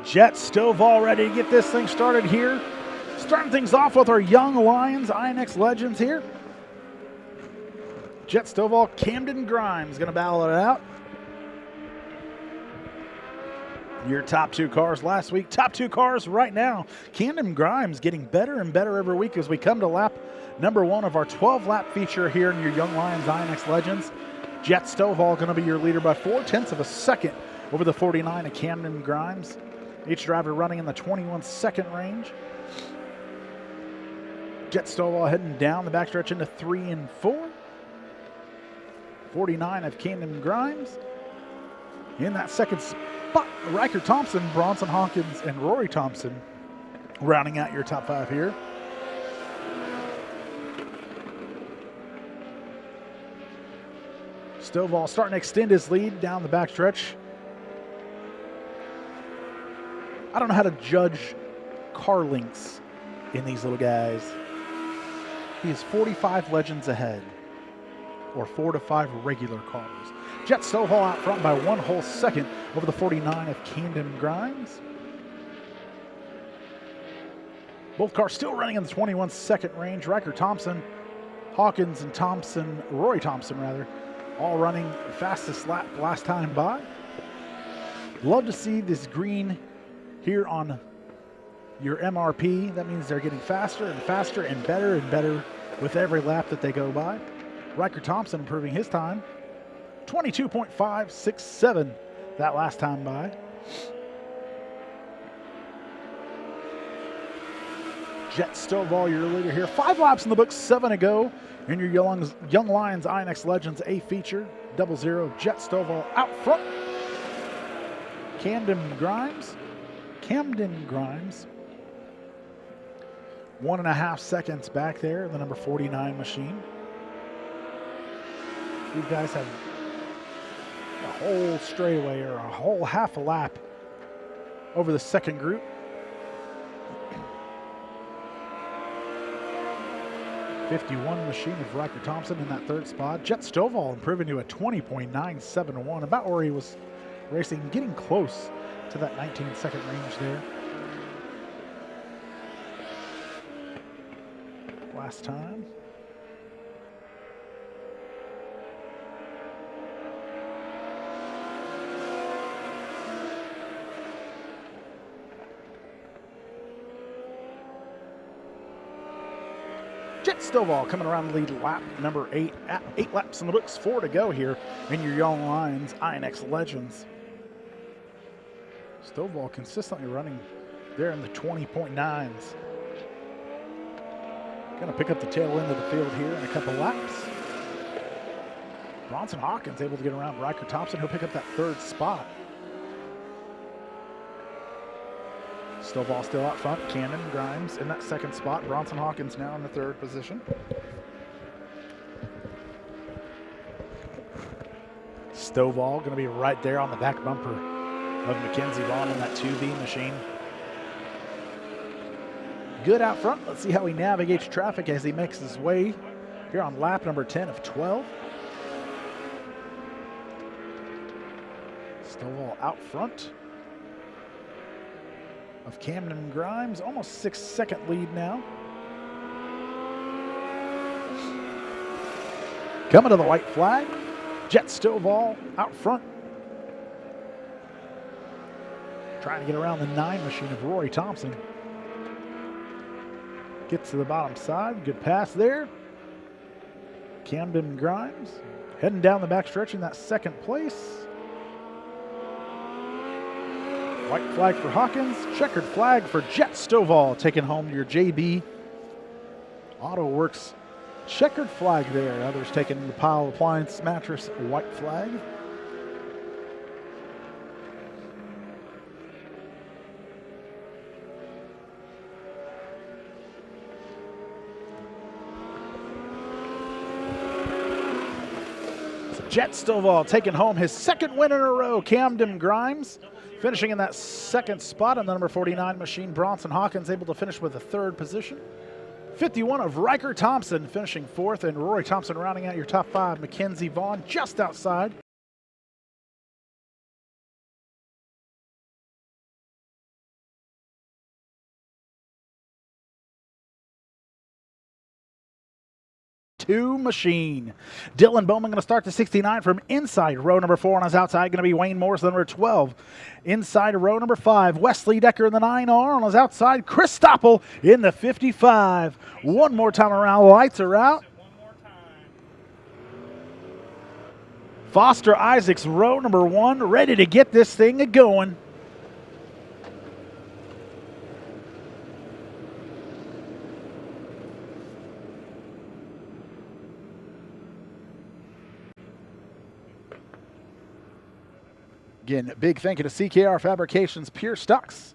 Jet Stovall ready to get this thing started here. Starting things off with our young Lions INX Legends here. Jet Stovall, Camden Grimes going to battle it out. Your top two cars last week, top two cars right now. Camden Grimes getting better and better every week as we come to lap number 1 of our 12-lap feature here in your Young Lions INX Legends. Jet Stovall going to be your leader by 0.4 of a second over the 49 of Camden Grimes. Each driver running in the 21-second range. Jet Stovall heading down the backstretch into 3 and 4. 49 of Camden Grimes. In that second spot, Riker Thompson, Bronson Hawkins, and Rory Thompson rounding out your top 5 here. Stovall starting to extend his lead down the backstretch. I don't know how to judge car lengths in these little guys. He is 45 Legends ahead, or 4 to 5 regular cars. Jet Stovall out front by 1 whole second over the 49 of Camden Grimes. Both cars still running in the 21-second range. Riker Thompson, Hawkins, and Thompson, Rory Thompson rather, all running fastest lap last time by. Love to see this green here on your MRP. That means they're getting faster and faster and better with every lap that they go by. Riker Thompson improving his time. 22.567 that last time by. Jet Stovall, your leader here. 5 laps in the books, 7 to go in your Young Lions INX Legends A feature. 00 Jet Stovall out front. Camden Grimes. 1.5 seconds back there, the number 49 machine. These guys have a whole straightaway or a whole half a lap over the second group. '51 machine of Riker Thompson in that third spot. Jet Stovall improving to a 20.971, about where he was racing, getting close to that 19-second range there. Last time. Jet Stovall coming around the lead, lap number 8. 8 laps in the books, 4 to go here in your Young Lions INX Legends. Stovall consistently running there in the 20.9s. Going to pick up the tail end of the field here in a couple laps. Bronson Hawkins able to get around Riker Thompson. He'll pick up that third spot. Stovall still out front. Camden Grimes in that second spot. Bronson Hawkins now in the third position. Stovall going to be right there on the back bumper of Mackenzie Vaughn in that 2B machine. Good out front. Let's see how he navigates traffic as he makes his way here on lap number 10 of 12. Stovall out front of Camden Grimes, almost 6-second lead now. Coming to the white flag, Jet Stovall out front. Trying to get around the 9 machine of Rory Thompson. Gets to the bottom side, good pass there. Camden Grimes heading down the backstretch in that second place. White flag for Hawkins, checkered flag for Jet Stovall, taking home your JB Auto Works checkered flag there. Others taking the Pile Appliance Mattress white flag. Jet Stovall taking home his second win in a row. Camden Grimes finishing in that second spot on the number 49 machine. Bronson Hawkins able to finish with the third position. 51 of Riker Thompson finishing fourth, and Rory Thompson rounding out your top 5. Mackenzie Vaughn just outside. 52 machine. Dylan Bowman going to start the 69 from inside row number 4. On his outside, going to be Wayne Morris, number 12. Inside row number 5, Wesley Decker in the 9R. On his outside, Chris Stoppel in the 55. One more time around, lights are out. Foster Isaacs, row number 1, ready to get this thing going. Again, big thank you to CKR Fabrications Pure Stocks,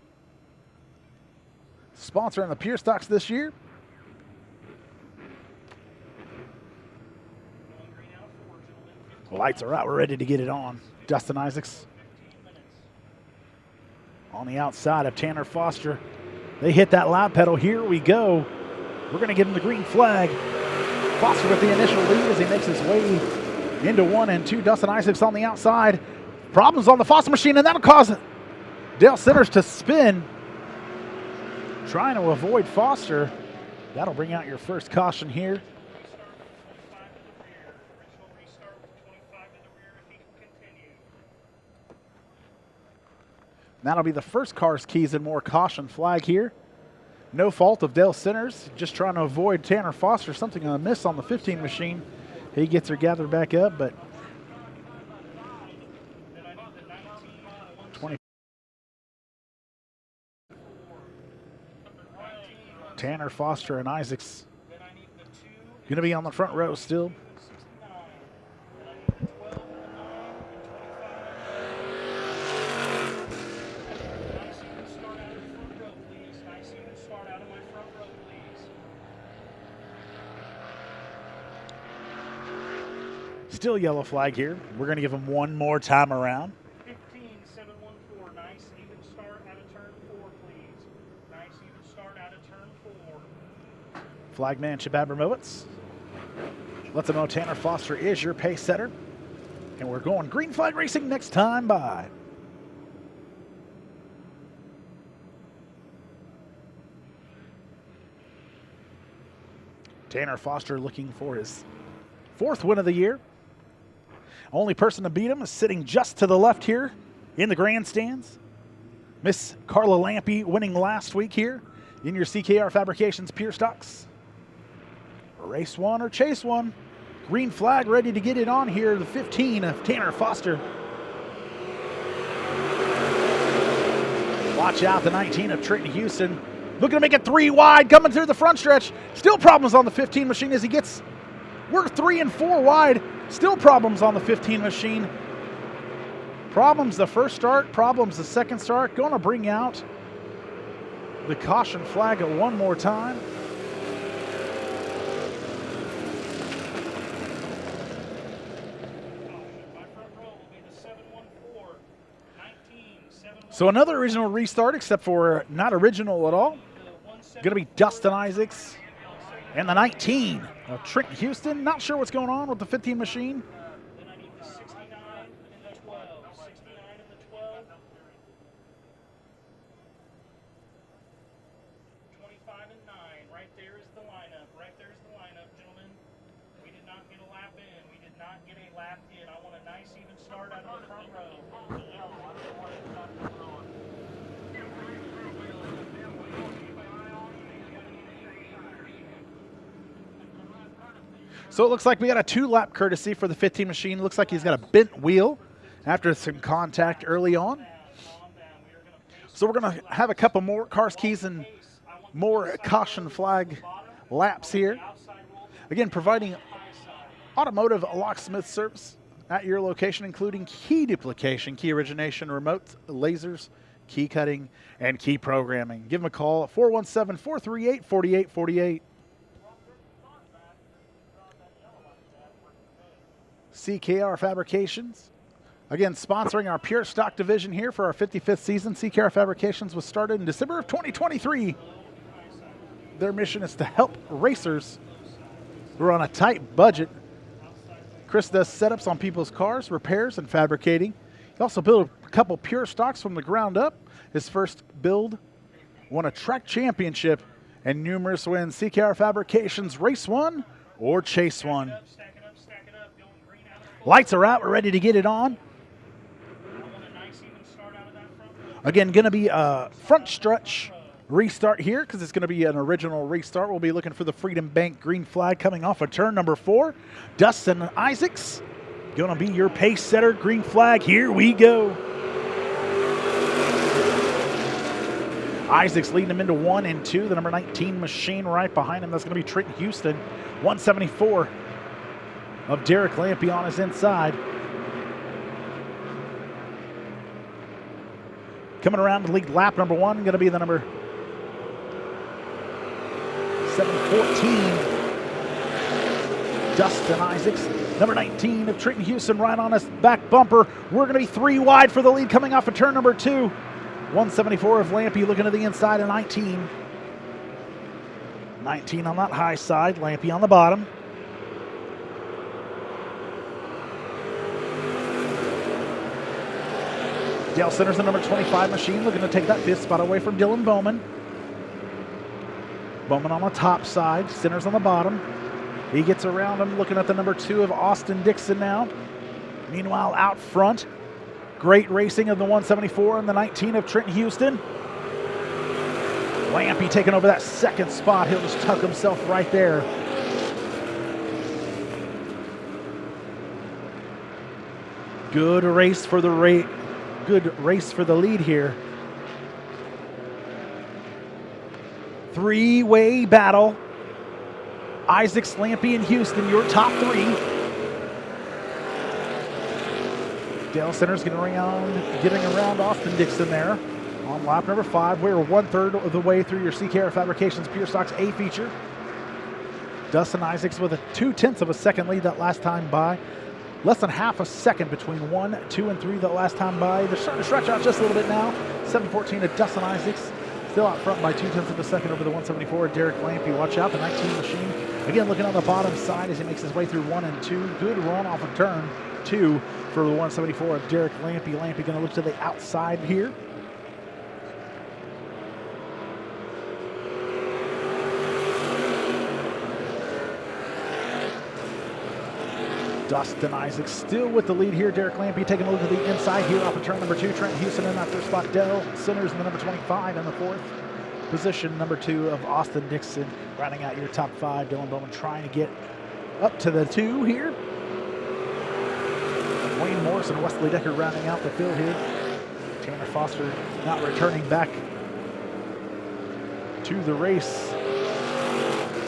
sponsoring the Pure Stocks this year. Lights are out. We're ready to get it on. Dustin Isaacs on the outside of Tanner Foster. They hit that lap pedal. Here we go. We're going to give him the green flag. Foster with the initial lead as he makes his way into 1 and 2. Dustin Isaacs on the outside. Problems on the Foster machine, and that'll cause Dale Centers to spin. Trying to avoid Foster. That'll bring out your first caution here. That'll be the first Cars, Keys, and More caution flag here. No fault of Dale Centers, just trying to avoid Tanner Foster. Something amiss on the 15 machine. He gets her gathered back up, but 20. Tanner Foster and Isaacs going to be on the front row still. Still yellow flag here. We're going to give him one more time around. 15-7-1-4. Nice even start out of turn 4, please. Nice even start out of turn 4. Flagman Chip Abramowitz. Let them know Tanner Foster is your pace setter. And we're going green flag racing next time by. Tanner Foster looking for his 4th win of the year. Only person to beat him is sitting just to the left here in the grandstands. Miss Carla Lampe winning last week here in your CKR Fabrications Pure Stocks. Race 1 or chase 1. Green flag ready to get it on here. The 15 of Tanner Foster. Watch out, the 19 of Trenton Houston. Looking to make it 3 wide, coming through the front stretch. Still problems on the 15 machine as he gets, we're 3 and 4 wide. Still problems on the 15 machine. Problems the first start, problems the second start. Going to bring out the caution flag one more time. So another original restart, except for not original at all. Going to be Dustin Isaacs and the 19 of Trenton Houston. Not sure what's going on with the 15 machine. Then I need the 69 and the 12. 69 and the 12. 25 and 9. Right there is the lineup. Right there's the lineup, gentlemen. We did not get a lap in. We did not get a lap in. I want a nice even start out of the front row. So it looks like we got a 2-lap courtesy for the 15 machine. Looks like he's got a bent wheel after some contact early on. So we're going to have a couple more Cars, Keys, and More caution flag laps here. Again, providing automotive locksmith service at your location, including key duplication, key origination, remote lasers, key cutting, and key programming. Give them a call at 417-438-4848. CKR Fabrications. Again, sponsoring our Pure Stock division here for our 55th season. CKR Fabrications was started in December of 2023. Their mission is to help racers who are on a tight budget. Chris does setups on people's cars, repairs, and fabricating. He also built a couple Pure Stocks from the ground up. His first build won a track championship and numerous wins. CKR Fabrications Race 1 or chase one. Stack it up, going green out of the Lights are out. We're ready to get it on. I want a nice even start out of that front row. Again, going to be a front stretch restart here because it's going to be an original restart. We'll be looking for the Freedom Bank green flag coming off of turn number 4. Dustin Isaacs going to be your pace setter. Green flag. Here we go. Isaacs leading him into 1 and 2. The number 19 machine right behind him. That's going to be Trenton Houston. 174 of Derek Lampy on his inside. Coming around to lead lap number 1, going to be the number 714, Dustin Isaacs. Number 19 of Trenton Houston right on his back bumper. We're going to be 3 wide for the lead coming off of turn number 2. 174 of Lampy looking to the inside of 19. 19 on that high side, Lampy on the bottom. Dale Centers the number 25 machine looking to take that 5th spot away from Dylan Bowman. Bowman on the top side, Centers on the bottom. He gets around him looking at the number 2 of Austin Dixon now. Meanwhile, out front, great racing of the 174 and the 19 of Trenton Houston. Lampy taking over that 2nd spot. He'll just tuck himself right there. Good race for the lead here. 3-way battle. Isaacs, Lampy, and Houston, your top 3. Dale Centers getting around Austin Dixon there on lap number 5. We're 1/3 of the way through your CKR Fabrications Pure Stocks A feature. Dustin Isaacs with a 2/10 of a second lead that last time by. Less than half a second between 1, 2, and 3 that last time by. They're starting to stretch out just a little bit now. 714 to Dustin Isaacs. Still out front by 2/10 of a second over the 174. Derek Lampy, watch out, the 19 machine. Again, looking on the bottom side as he makes his way through 1 and 2. Good run off of turn 2 for the 174 of Derek Lampy. Lampy going to look to the outside here. Dustin Isaacs still with the lead here. Derek Lampy taking a look at the inside here off of turn number 2. Trent Houston in that 1st spot. Dell Centers in the number 25 in the 4th position. Number 2 of Austin Dixon rounding out your top 5. Dylan Bowman trying to get up to the 2 here. Wayne Morris and Wesley Decker rounding out the field here. Tanner Foster not returning back to the race.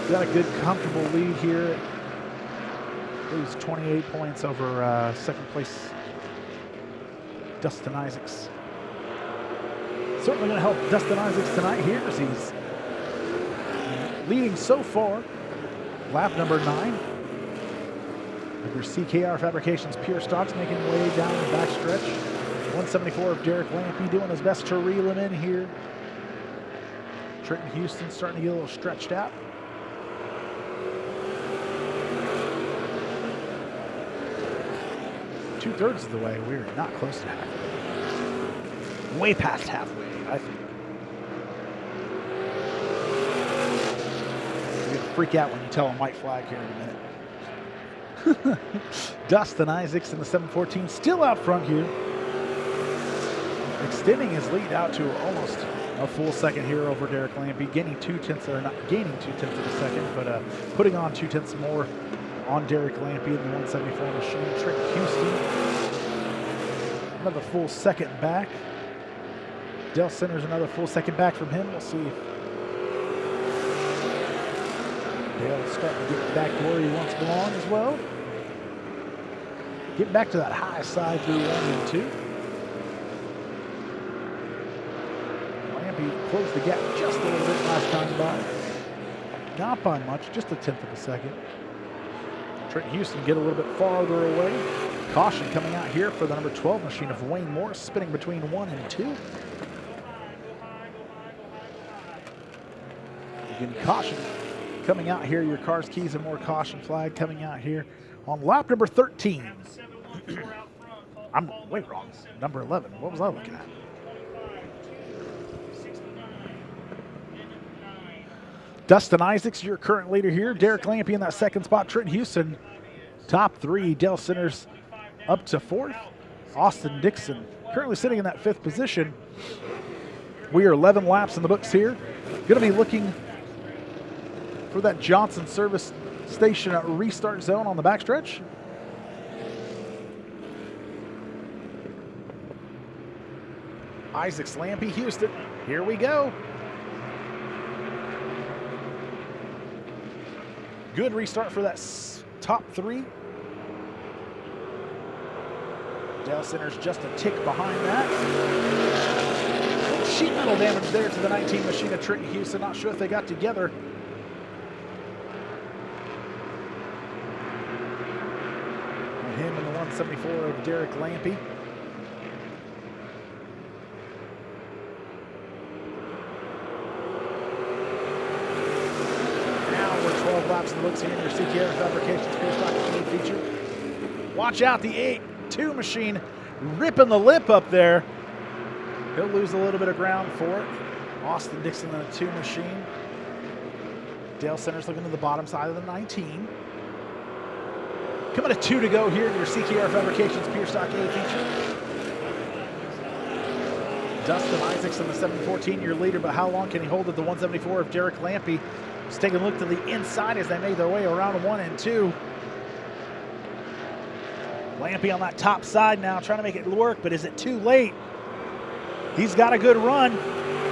Got a good comfortable lead here. Lose 28 points over 2nd place Dustin Isaacs. Certainly going to help Dustin Isaacs tonight here as he's leading so far. Lap number 9 of your CKR Fabrications Pure Stocks making way down the backstretch. 174 of Derek Lampy doing his best to reel him in here. Trenton Houston starting to get a little stretched out. Two-thirds of the way, we're not close to halfway. Way past halfway, I think. You're gonna freak out when you tell them white flag here in a minute. Dustin Isaacs in the 714 still out front here. Extending his lead out to almost a full second here over Derek Lampy. Gaining 2/10, or not gaining 2/10 of a second, but putting on 2/10 more on Derek Lampy in the 174 machine. Trent Houston, another full second back. Dell Centers another full second back from him. We'll see if Dale's starting to get back to where he once belonged as well. Get back to that high side through 1 and 2. Lampy closed the gap just a little bit last time by. Not by much, just 1/10 of a second. Trent Houston get a little bit farther away. Caution coming out here for the number 12 machine of Wayne Morris, spinning between 1 and 2. Again, caution coming out here. Your car's keys and more caution flag coming out here on lap number 13. I'm way wrong. Number 11. What was I looking at? Dustin Isaacs, your current leader here. Derek Lampy in that second spot. Trent Houston, top 3. Dale Centers up to 4th. Austin Dixon currently sitting in that 5th position. We are 11 laps in the books here. Going to be looking for that Johnson service station restart zone on the backstretch. Isaacs, Lampy, Houston. Here we go. Good restart for that top 3. Dale Centers just a tick behind that. Sheet metal damage there to the 19 machine of Trenton Houston. Not sure if they got together. Him and the 174 of Derek Lampy. Now we're 12 laps in the books here in your CKR Fabrications Pure feature. Watch out, the 8-2 machine ripping the lip up there. He'll lose a little bit of ground for it. Austin Dixon in a 2 machine. Dale Centers looking to the bottom side of the 19. Coming to 2 to go here in your CKR Fabrications Pure Stock A feature. Dustin Isaacs in the 714, your leader, but how long can he hold at the 174 of Derek Lampy? Just taking a look to the inside as they made their way around 1 and 2. Lampy on that top side now, trying to make it work, but is it too late? He's got a good run.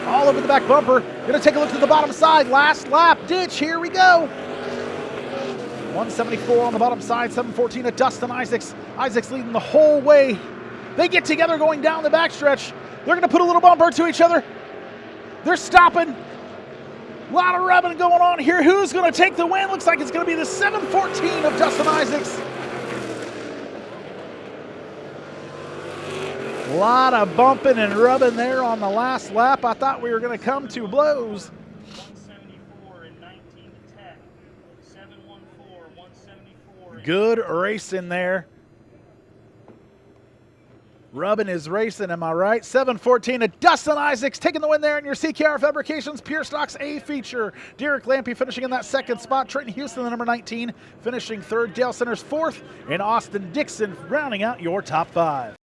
All over the back bumper. Gonna take a look to the bottom side. Last lap, ditch, here we go. 174 on the bottom side, 714 of Dustin Isaacs. Isaacs leading the whole way. They get together going down the backstretch. They're gonna put a little bumper to each other. They're stopping. A lot of rubbing going on here. Who's gonna take the win? Looks like it's gonna be the 714 of Dustin Isaacs. A lot of bumping and rubbing there on the last lap. I thought we were gonna come to blows. 174 and 19 to 10. 714, 174. Good racing there. Rubbing is racing, am I right? 714 to Dustin Isaacs taking the win there in your CKR Fabrications Pure Stocks A feature. Derek Lampy finishing in that second spot. Trenton Houston, the number 19, finishing 3rd. Dale Centers 4th. And Austin Dixon rounding out your top 5.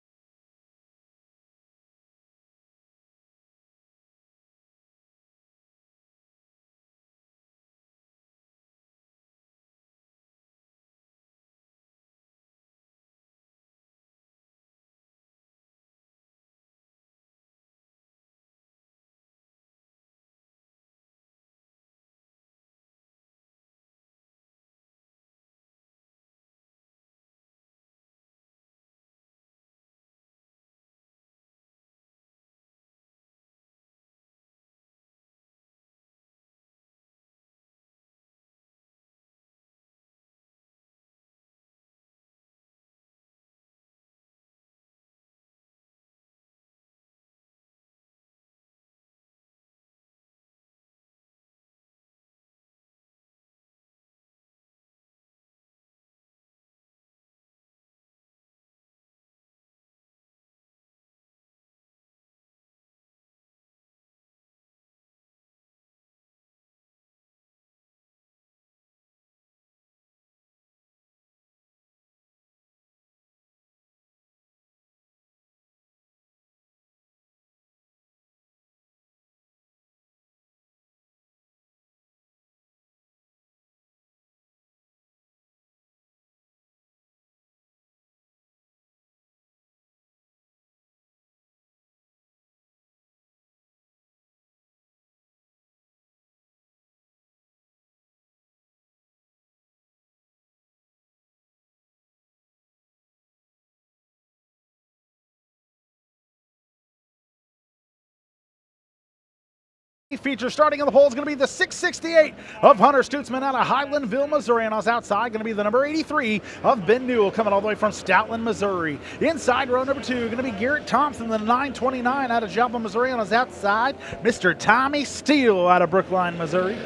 Feature starting on the pole is going to be the 668 of Hunter Stutzman out of Highlandville, Missouri. And on the outside, going to be the number 83 of Ben Newell coming all the way from Stoutland, Missouri. Inside row number 2, going to be Garrett Thompson, the 929 out of Joplin, Missouri. On his outside, Mr. Tommy Steele out of Brookline, Missouri.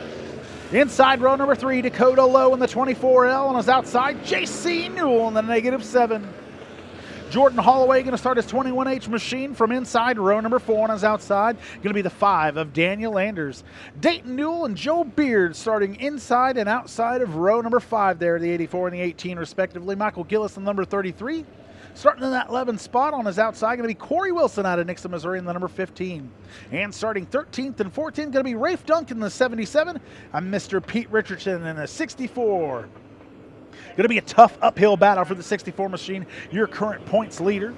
Inside row number 3, Dakota Lowe in the 24L. On his outside, JC Newell in the -7. Jordan Holloway going to start his 21H machine from inside row number 4 on his outside. Going to be the 5 of Daniel Anders. Dayton Newell and Joe Beard starting inside and outside of row number 5 there, the 84 and the 18 respectively. Michael Gillis in number 33. Starting in that 11 spot on his outside, going to be Corey Wilson out of Nixa, Missouri in the number 15. And starting 13th and 14th, going to be Rafe Duncan in the 77 and Mr. Pete Richardson in the 64. Going to be a tough uphill battle for the 64 machine. Your current points leader.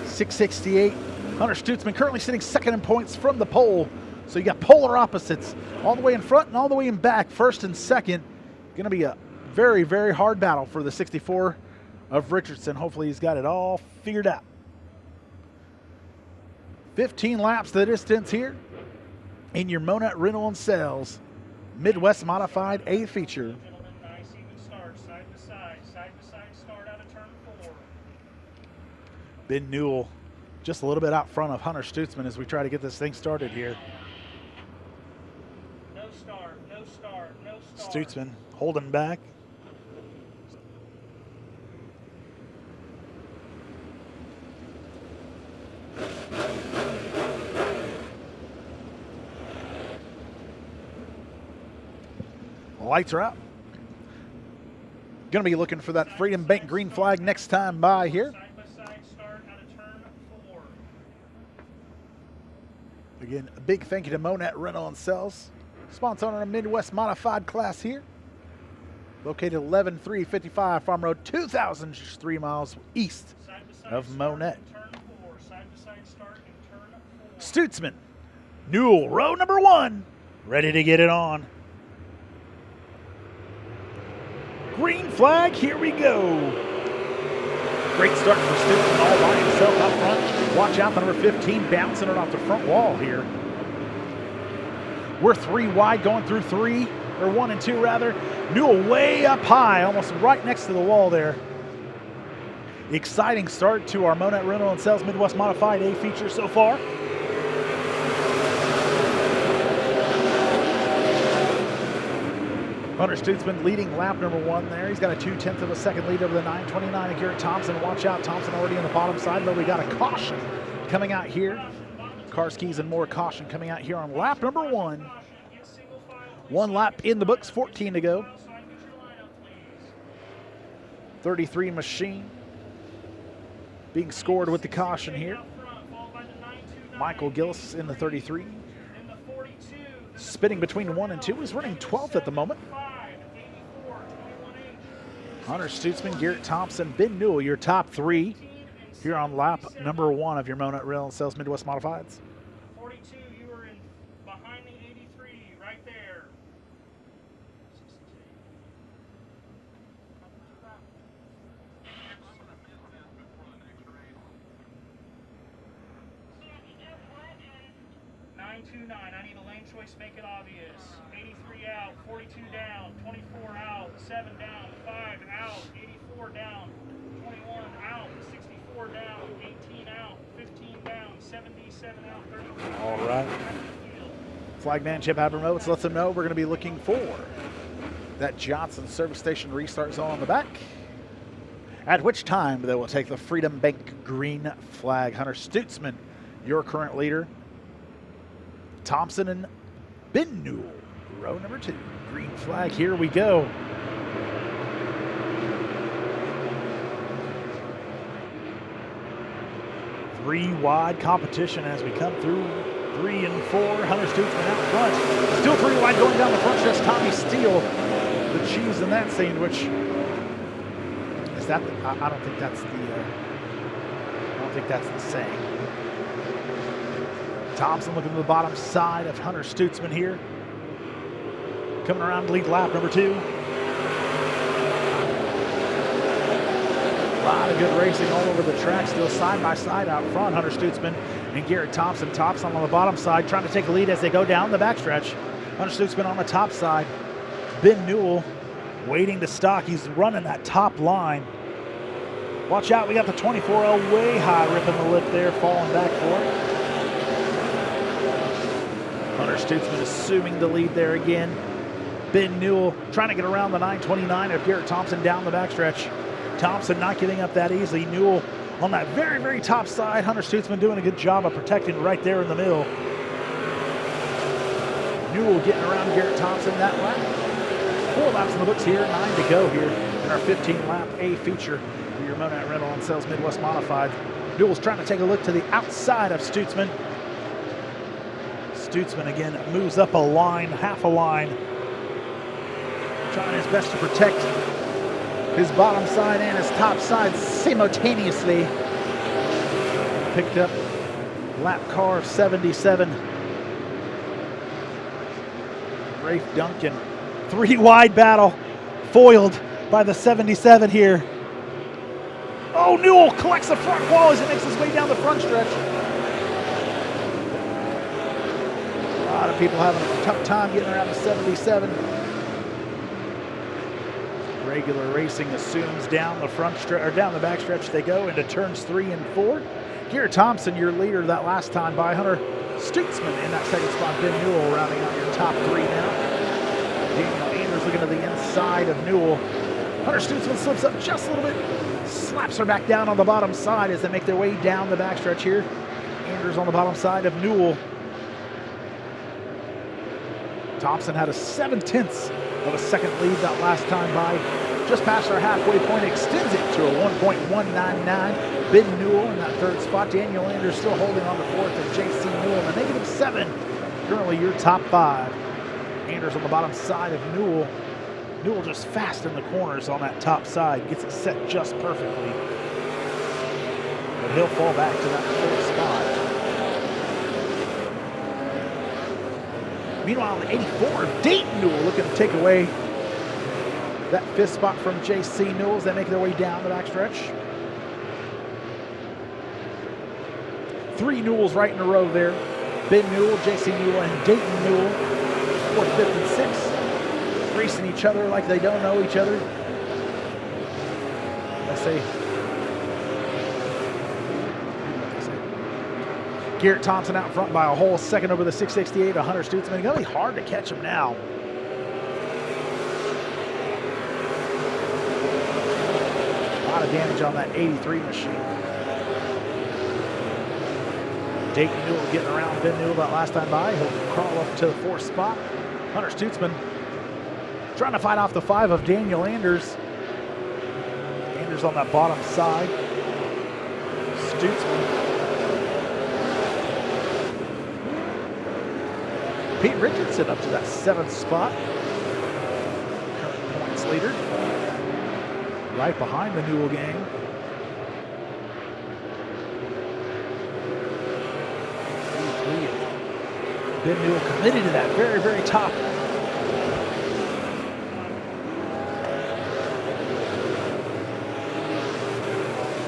668. Hunter Stutzman currently sitting second in points from the pole. So you got polar opposites all the way in front and all the way in back, first and second. Going to be a very, very hard battle for the 64 of Richardson. Hopefully he's got it all figured out. 15 laps the distance here in your Monett Rental and Sales Midwest Modified A feature. Nice even start, side to side start out of turn 4. Ben Newell just a little bit out front of Hunter Stutzman as we try to get this thing started here. No start. Stutzman holding back. Lights are out. Going to be looking for that Freedom Bank green flag next time by here. Side start out of turn 4. Again, a big thank you to Monett Rental and Sales, sponsoring our Midwest Modified class here. Located 11355 Farm Road, 2,000, just 3 miles east of Monett. Side to side start in turn 4. Stutzman, Newell, row number 1, ready to get it on. Green flag, here we go. Great start for Stutzman all by himself up front. Watch out, the number 15 bouncing it off the front wall here. We're 3 wide going through 3, or 1 and 2 rather. Newell way up high, almost right next to the wall there. Exciting start to our Monett Rental and Sales Midwest Modified A feature so far. Hunter Stutzman leading lap number 1 there. He's got a 2/10 of a second lead over the 929 of Garrett Thompson. Watch out, Thompson already on the bottom side, but we got a caution coming out here. Car skis and more caution coming out here on lap number 1. 1 lap in the books, 14 to go. 33 machine being scored with the caution here. Michael Gillis in the 33. Spinning between 1 and 2. Is running 12th at the moment. Hunter Stutzman, Garrett Thompson, Ben Newell, your top 3 here on lap number 1 of your Monett Rental and Sales Midwest Modifieds. 42, you were in behind the 83, right there. 929, I need a lane choice, make it obvious. 83 out, 42 down, 24 out, 7 down, 5 out, 84 down, 21 out, 64 down, 18 out, 15 down, 77 out, 34. All right. Flagman Chip Habermovitz lets them know we're going to be looking for that Johnson service station restart zone on the back. At which time they will take the Freedom Bank green flag. Hunter Stutzman, your current leader. Thompson and Ben Newell, row number 2. Green flag, here we go. Three wide competition as we come through 3 and 4. Hunter Stutzman out front. Still 3 wide going down the front stretch. Tommy Steele, the cheese in that sandwich. Is that? I don't think that's the. I don't think that's the saying. Thompson looking to the bottom side of Hunter Stutzman here. Coming around to lead lap number 2. A lot of good racing all over the track. Still side by side out front. Hunter Stutzman and Garrett Thompson. Thompson on the bottom side trying to take a lead as they go down the backstretch. Hunter Stutzman on the top side. Ben Newell waiting to stock. He's running that top line. Watch out, we got the 24L way high, ripping the lip there, falling back for it. Hunter Stutzman assuming the lead there again. Ben Newell trying to get around the 929 of Garrett Thompson down the backstretch. Thompson not giving up that easily. Newell on that very, very top side. Hunter Stutzman doing a good job of protecting right there in the middle. Newell getting around Garrett Thompson that lap. 4 laps in the books here, 9 to go here in our 15-lap A feature for your Monett Rental and Sales Midwest Modified. Newell's trying to take a look to the outside of Stutzman. Stutzman again moves up a line, half a line, trying his best to protect his bottom side and his top side simultaneously. Picked up lap car of 77. Rafe Duncan, 3 wide battle, foiled by the 77 here. Oh, Newell collects the front wall as he makes his way down the front stretch. A lot of people having a tough time getting around the 77. Regular racing assumes down the front stretch, or down the back stretch they go into turns 3 and 4. Garrett Thompson, your leader that last time by. Hunter Stutzman in that second spot. Ben Newell rounding out your top 3 now. Daniel Anders looking to the inside of Newell. Hunter Stutzman slips up just a little bit, slaps her back down on the bottom side as they make their way down the backstretch here. Anders on the bottom side of Newell. Thompson had a 7/10 of a second lead that last time by. Just past our halfway point, extends it to a 1.199. Ben Newell in that 3rd spot. Daniel Anders still holding on to 4th, and JC Newell in the -7. Currently your top 5. Anders on the bottom side of Newell. Newell just fast in the corners on that top side. Gets it set just perfectly. But he'll fall back to that 4th spot. Meanwhile, the 84, Dayton Newell looking to take away that 5th spot from JC Newell as they make their way down the backstretch. 3 Newells right in a row there. Ben Newell, JC Newell, and Dayton Newell. 4th, 5th, and 6th. Racing each other like they don't know each other. I say. Garrett Thompson out front by a whole second over the 668 of Hunter Stutzman. It's going to be hard to catch him now. A lot of damage on that 83 machine. Dayton Newell getting around Ben Newell that last time by. He'll crawl up to the 4th spot. Hunter Stutzman trying to fight off the 5 of Daniel Anders. Anders on that bottom side. Stutzman. Pete Richardson up to that 7th spot. Current points leader. Right behind the Newell gang. Ben Newell committed to that very, very top.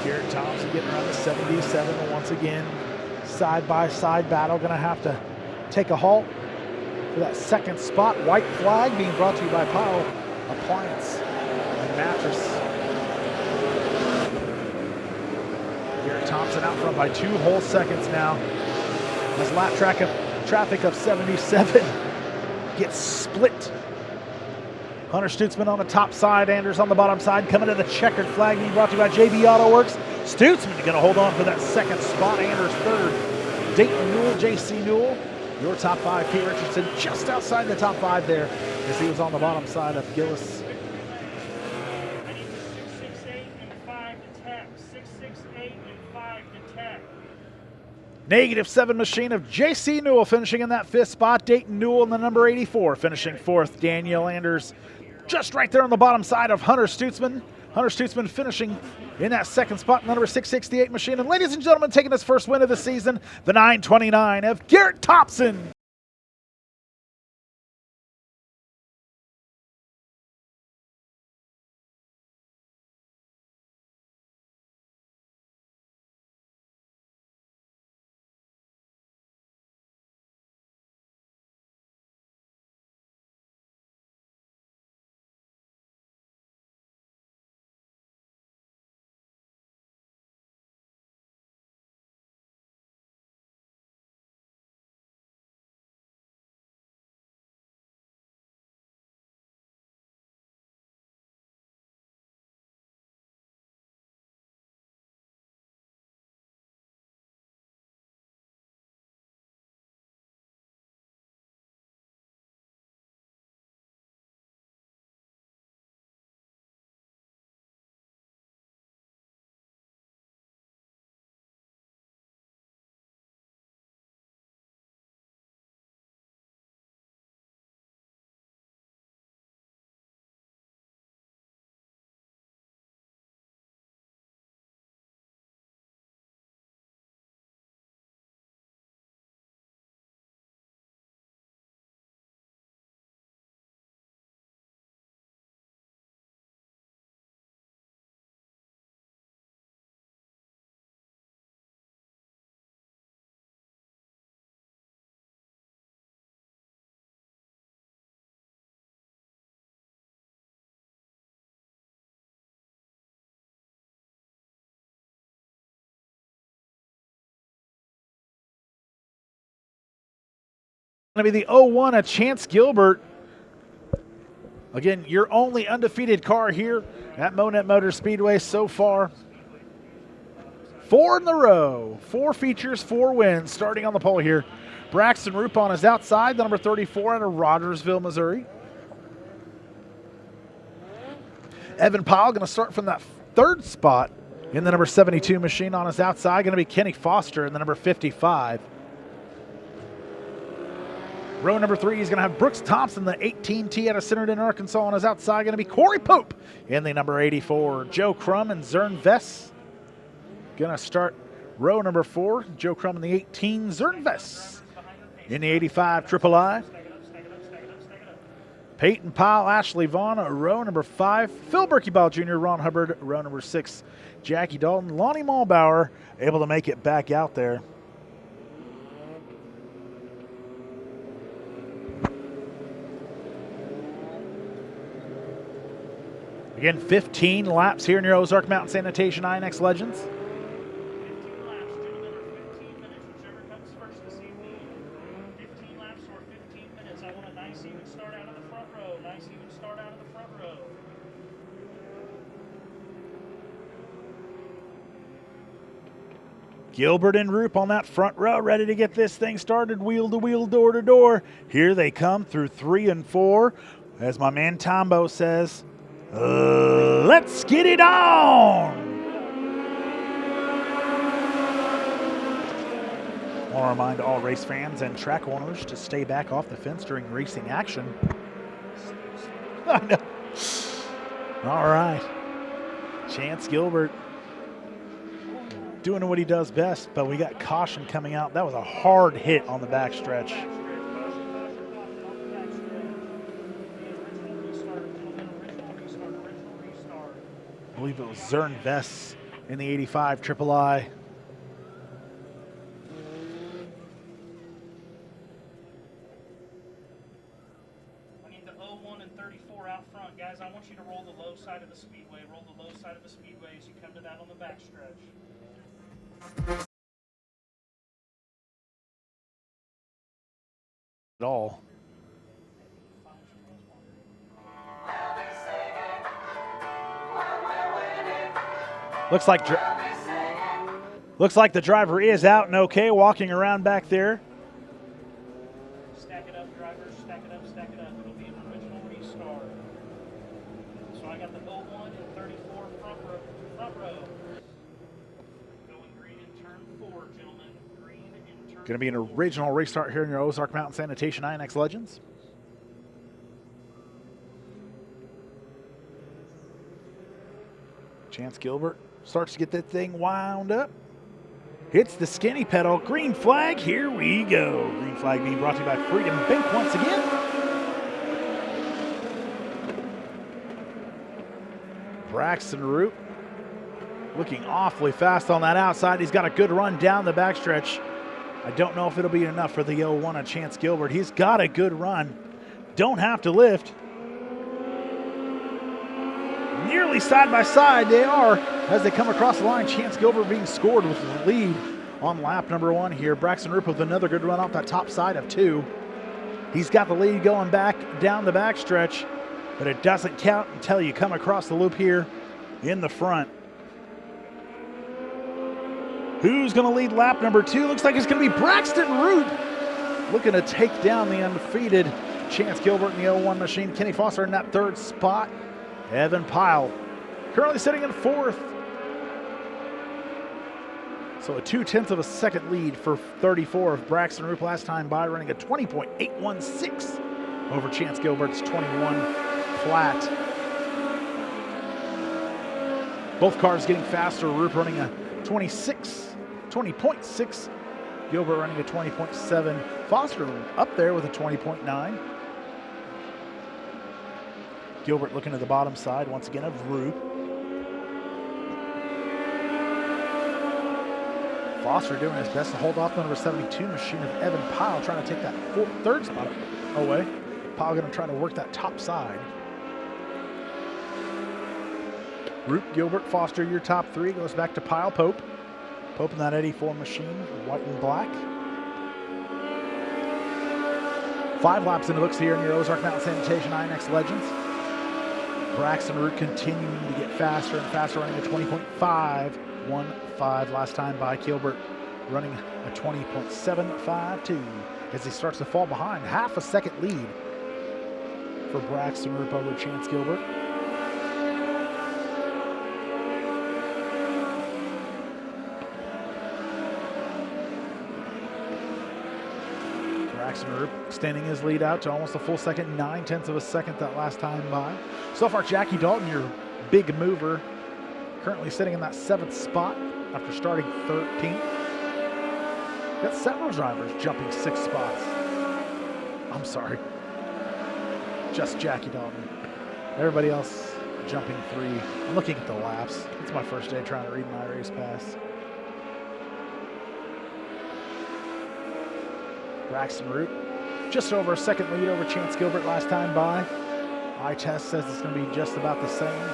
Garrett Thompson getting around the 77 once again. Side-by-side battle. Going to have to take a halt for that 2nd spot. White flag being brought to you by Powell Appliance and Mattress. Garrett Thompson out front by 2 whole seconds now. As lap traffic of 77 gets split. Hunter Stutzman on the top side, Anders on the bottom side, coming to the checkered flag being brought to you by JB Auto Works. Stutzman going to hold on for that 2nd spot, Anders 3rd. Dayton Newell, JC Newell, your top 5. Pete Richardson just outside the top 5 there as he was on the bottom side of Gillis. I need 668 and 5 to tech. 668 and 5 to tech. -7 machine of JC Newell finishing in that 5th spot. Dayton Newell in the number 84 finishing 4th. Daniel Anders just right there on the bottom side of Hunter Stutzman. Hunter Stutzman finishing in that 2nd spot, number 668 machine. And ladies and gentlemen, taking his first win of the season, the 929 of Garrett Thompson. to be the 01 of Chance Gilbert. Again, your only undefeated car here at Monett Motor Speedway so far. 4 in the row, 4 features, 4 wins. Starting on the pole here, Braxton Rupon is outside, the number 34 out of Rogersville, Missouri. Evan Powell going to start from that 3rd spot in the number 72 machine. On his outside, going to be Kenny Foster in the number 55. Row number 3 is going to have Brooks Thompson, the 18T out of Centerton, Arkansas. On his outside, going to be Corey Pope in the number 84. Joe Crum and Zern Vess going to start row number 4. Joe Crum in the 18, Zern Vess in the 85 Triple I. Peyton Powell, Ashley Vaughn, row number 5. Phil Berkebile Jr., Ron Hubbard, row number 6. Jackie Dalton, Lonnie Malbauer able to make it back out there. Again, 15 laps here near Ozark Mountain Sanitation INEX Legends. 15 laps, gentlemen, or 15 minutes, whichever comes first this evening. 15 laps or 15 minutes. I want a nice even start out of the front row. Nice even start out of the front row. Gilbert and Roop on that front row, ready to get this thing started, wheel to wheel, door to door. Here they come through 3 and 4. As my man Tombo says, let's get it on! I want to remind all race fans and track owners to stay back off the fence during racing action. I know. All right. Chance Gilbert doing what he does best, but we got caution coming out. That was a hard hit on the backstretch. I believe it was Zern Vess in the 85 Triple I. I need the 01 and 34 out front. Guys, I want you to roll the low side of the speedway. Roll the low side of the speedway as you come to that on the backstretch. At all. Looks like the driver is out and okay, walking around back there. Stack it up, drivers. Stack it up, stack it up. It'll be an original restart. So I got the 01 and 34 front row. Going green in turn 4, gentlemen. Green in turn 4. Going to be an original restart here in your Ozark Mountain Sanitation INEX Legends. Chance Gilbert starts to get that thing wound up. Hits the skinny pedal. Green flag. Here we go. Green flag being brought to you by Freedom Bank once again. Braxton Root looking awfully fast on that outside. He's got a good run down the backstretch. I don't know if it'll be enough for the 01 of Chance Gilbert. He's got a good run. Don't have to lift. Nearly side by side they are as they come across the line. Chance Gilbert being scored with the lead on lap number 1 here. Braxton Roop with another good run off that top side of 2. He's got the lead going back down the backstretch, but it doesn't count until you come across the loop here in the front. Who's going to lead lap number 2? Looks like it's going to be Braxton Roop looking to take down the undefeated Chance Gilbert in the 01 machine. Kenny Foster in that 3rd spot. Evan Pyle currently sitting in 4th. So a 0.2 of a second lead for 34 of Braxton Roop last time by, running a 20.816 over Chance Gilbert's 21 flat. Both cars getting faster. Roop running a 20.6. Gilbert running a 20.7. Foster up there with a 20.9. Gilbert looking at the bottom side once again of Roop. Foster doing his best to hold off the number 72 machine of Evan Pyle, trying to take that 3rd spot away. Pyle going to try to work that top side. Roop, Gilbert, Foster, your top 3. Goes back to Pyle, Pope. Pope in that 84 machine, white and black. 5 laps in the books here in your Ozark Mountain Sanitation INEX Legends. Braxton Root continuing to get faster and faster, running a 20.515 last time by. Gilbert running a 20.752 as he starts to fall behind. Half a second lead for Braxton Root over Chance Gilbert. Braxton Root extending his lead out to almost a full second, 9/10 of a second that last time by. So far, Jackie Dalton, your big mover, currently sitting in that 7th spot after starting 13th. Got several drivers jumping 6 spots. I'm sorry, just Jackie Dalton. Everybody else jumping 3. I'm looking at the laps. It's my first day trying to read my race pass. Braxton Root, just over a second lead over Chance Gilbert last time by. Eye test says it's going to be just about the same.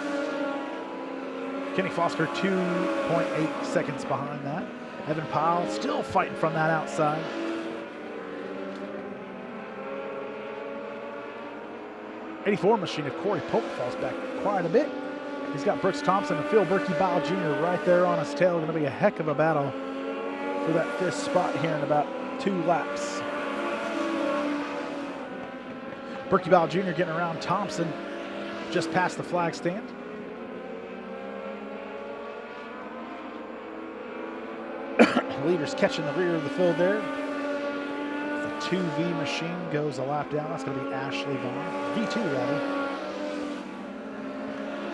Kenny Foster 2.8 seconds behind that. Evan Powell still fighting from that outside. '84 machine of Corey Pope falls back quite a bit. He's got Brooks Thompson and Phil Berkey-Bile Jr. right there on his tail. Going to be a heck of a battle for that 5th spot here in about 2 laps. Berkey-Bile Jr. getting around Thompson just past the flag stand. Leaders catching the rear of the field there. The 2V machine goes a lap down. That's going to be Ashley Vaughn. V2 rather.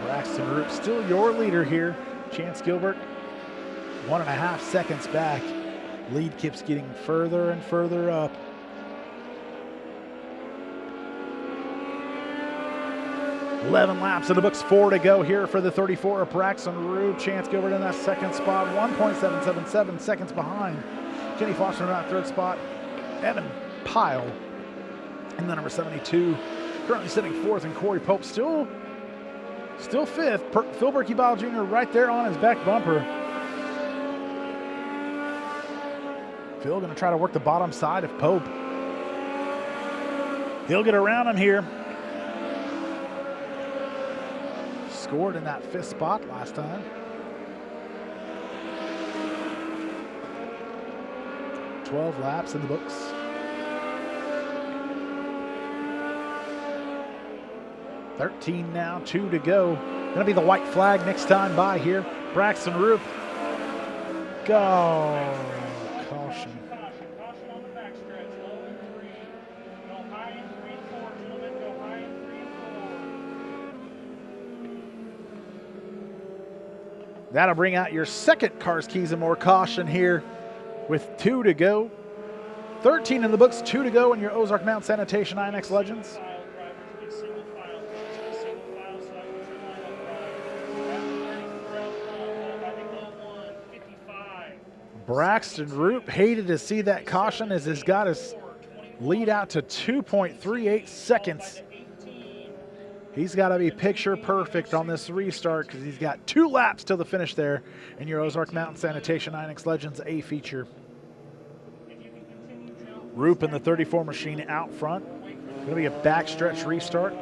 Braxton Root still your leader here. Chance Gilbert 1.5 seconds back. Lead keeps getting further and further up. $11 laps in the books, 4 to go here for the 34 of Braxton Root. Chance Gilbert in that 2nd spot, 1.777 seconds behind. Kenny Foster in that 3rd spot. Evan Pyle in the number 72. Currently sitting 4th, and Corey Pope still 5th. Phil Berkey-Bile Jr. right there on his back bumper. Phil going to try to work the bottom side of Pope. He'll get around him here. Scored in that 5th spot last time. 12 laps in the books. $13 now, 2 to go. Gonna be the white flag next time by here. Braxton Root. Go. Caution. Caution on the backstretch. Low in 3. Go high in 3 and 4, gentlemen. Go high in 3 and 4. That'll bring out your 2nd Cars, Keys, and More caution here with 2 to go. 13 in the books, 2 to go in your Ozark Mountain Sanitation INEX Legends. File drivers, get single file. Single file so I can turn line up right. After 34 out front, I think low 1, 55. Braxton Root hated to see that caution as he's got his lead out to 2.38 seconds. He's got to be picture perfect on this restart because he's got 2 laps till the finish there in your Ozark Mountain Sanitation INEX Legends A feature. Roop in the 34 machine out front. Going to be a backstretch restart.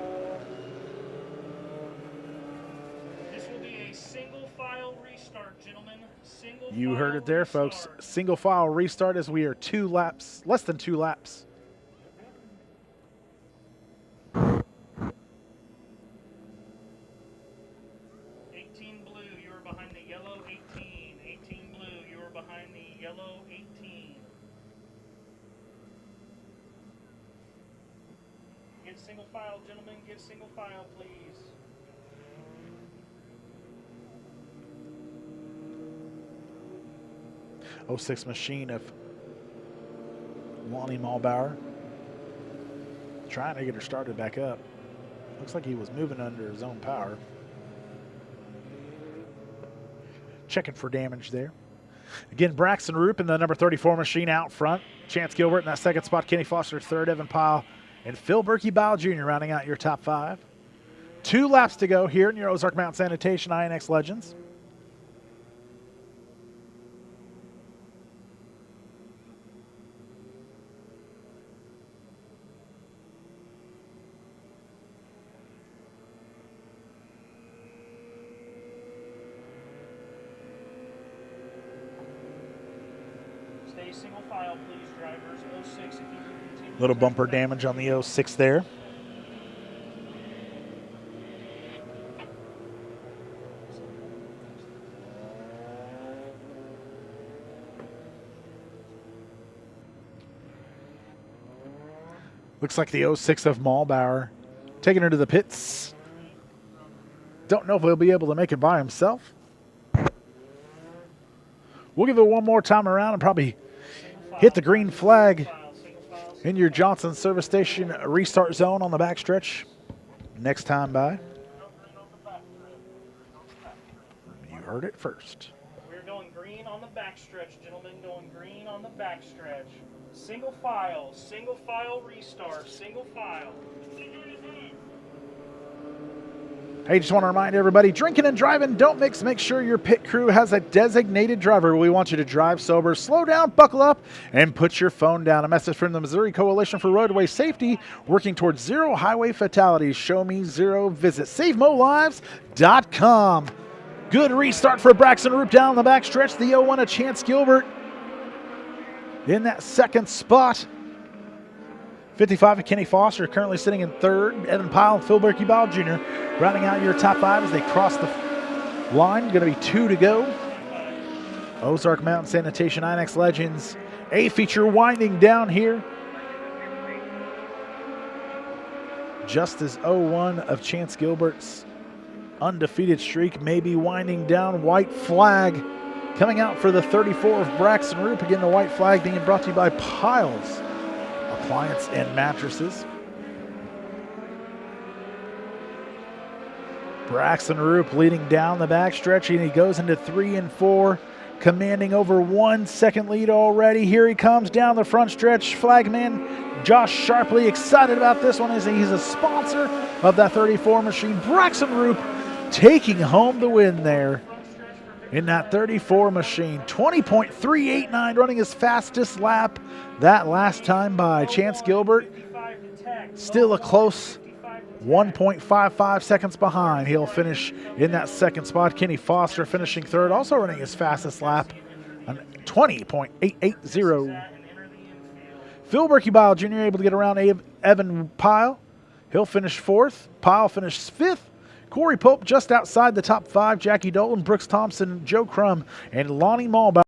This will be a single file restart, gentlemen. Single You heard file it there, folks. restart. Single file restart as we are 2 laps, less than 2 laps. Single file, gentlemen, get single file, please. '06 machine of Lonnie Malbauer. Trying to get her started back up. Looks like he was moving under his own power. Checking for damage there. Again, Braxton Roop in the number 34 machine out front. Chance Gilbert in that 2nd spot. Kenny Foster 3rd. Evan Pyle and Phil Berkey-Bile Jr. rounding out your top 5. 2 laps to go here in your Ozark Mountain Sanitation INEX Legends. Stay single file, please, drivers. 06, if you can continue. Little bumper damage on the 06 there. Looks like the 06 of Malbauer taking her to the pits. Don't know if he'll be able to make it by himself. We'll give it one more time around and probably hit the green flag in your Johnson service station restart zone on the backstretch next time by. You heard it first. We're going green on the backstretch, gentlemen. Going green on the backstretch. Single file restart, single file. Hey, just want to remind everybody, drinking and driving don't mix. Make sure your pit crew has a designated driver. We want you to drive sober, slow down, buckle up, and put your phone down. A message from the Missouri Coalition for Roadway Safety, working towards zero highway fatalities. Show me zero. Visit SaveMoLives.com. Good restart for Braxton Roop down the backstretch. The 0-1 of Chance Gilbert in that second spot. 55 of Kenny Foster currently sitting in third. Evan Pyle and Phil Berkey-Ball Jr. rounding out your top five as they cross the line. Going to be 2 to go. Ozark Mountain Sanitation INEX Legends. A feature winding down here. Just as 0-1 of Chance Gilbert's undefeated streak may be winding down. White flag coming out for the 34 of Braxton Roop. Again, the white flag being brought to you by Piles Appliance and Mattresses. Braxton Roop leading down the backstretch, and he goes into 3 and 4, commanding over 1 second lead already. Here he comes down the front stretch. Flagman Josh Sharpley excited about this one as he's a sponsor of that 34 machine. Braxton Roop taking home the win there in that 34 machine. 20.389, running his fastest lap that last time by. Chance Gilbert still a close 1.55 seconds behind. He'll finish in that second spot. Kenny Foster finishing third, also running his fastest lap, 20.880. Phil Berkey-Bile Jr. able to get around Evan Pyle. He'll finish fourth. Pyle finished fifth. Corey Pope just outside the top 5. Jackie Dolan, Brooks Thompson, Joe Crum, and Lonnie Malbauer.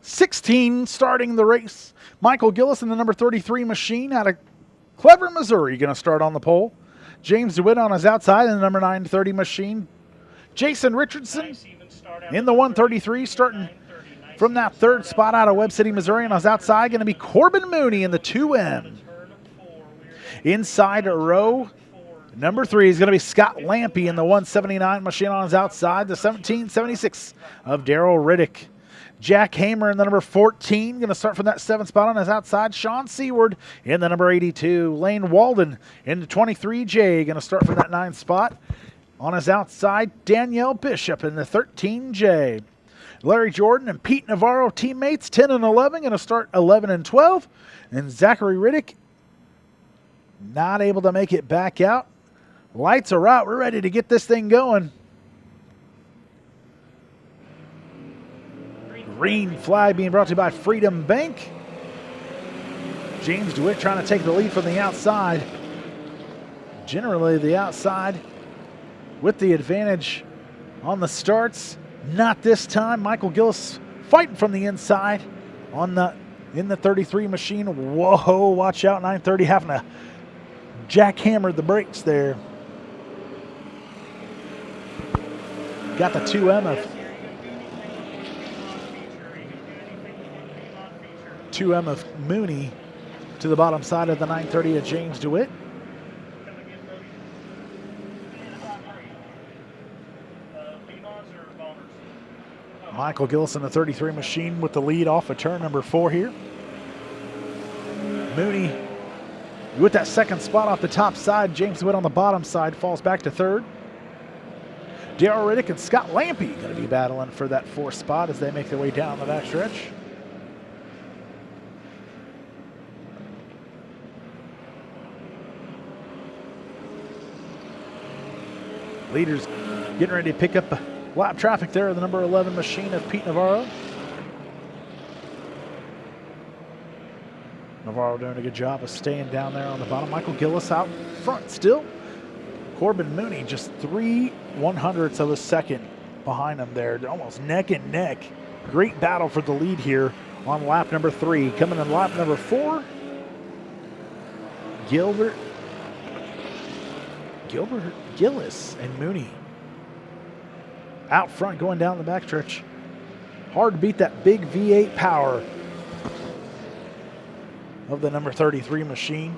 '16 starting the race. Michael Gillis in the number 33 machine out of Clever, Missouri, going to start on the pole. James DeWitt on his outside in the number 930 machine. Jason Richardson in the 133 starting from that third spot out of Webb City, Missouri. On his outside going to be Corbin Mooney in the 2M. Inside row Number 3 is going to be Scott Lampy in the 179 machine on his outside. The 1776 of Daryl Riddick. Jack Hamer in the number 14, going to start from that 7th spot on his outside. Sean Seward in the number 82. Lane Walden in the 23J, going to start from that 9th spot on his outside. Danielle Bishop in the 13J. Larry Jordan and Pete Navarro teammates, 10 and 11, going to start 11 and 12. And Zachary Riddick not able to make it back out. Lights are out. We're ready to get this thing going. Green flag being brought to you by Freedom Bank. James DeWitt trying to take the lead from the outside. Generally the outside with the advantage on the starts. Not this time. Michael Gillis fighting from the inside in the 33 machine. Whoa, watch out. 930 having to jackhammer the brakes there. Got the 2M of Mooney to the bottom side of the 930 of James DeWitt. Michael Gillis in the 33 machine with the lead off of turn number 4 here. Mooney with that 2nd spot off the top side. James DeWitt on the bottom side falls back to 3rd. Daryl Riddick and Scott Lampy going to be battling for that 4th spot as they make their way down the backstretch. Leaders getting ready to pick up lap traffic there, the number 11 machine of Pete Navarro. Navarro doing a good job of staying down there on the bottom. Michael Gillis out front still. Corbin Mooney just 3/100ths of a second behind him there. They're almost neck and neck. Great battle for the lead here on lap number 3. Coming in lap number 4, Gillis and Mooney out front going down the backstretch. Hard to beat that big V8 power of the number 33 machine.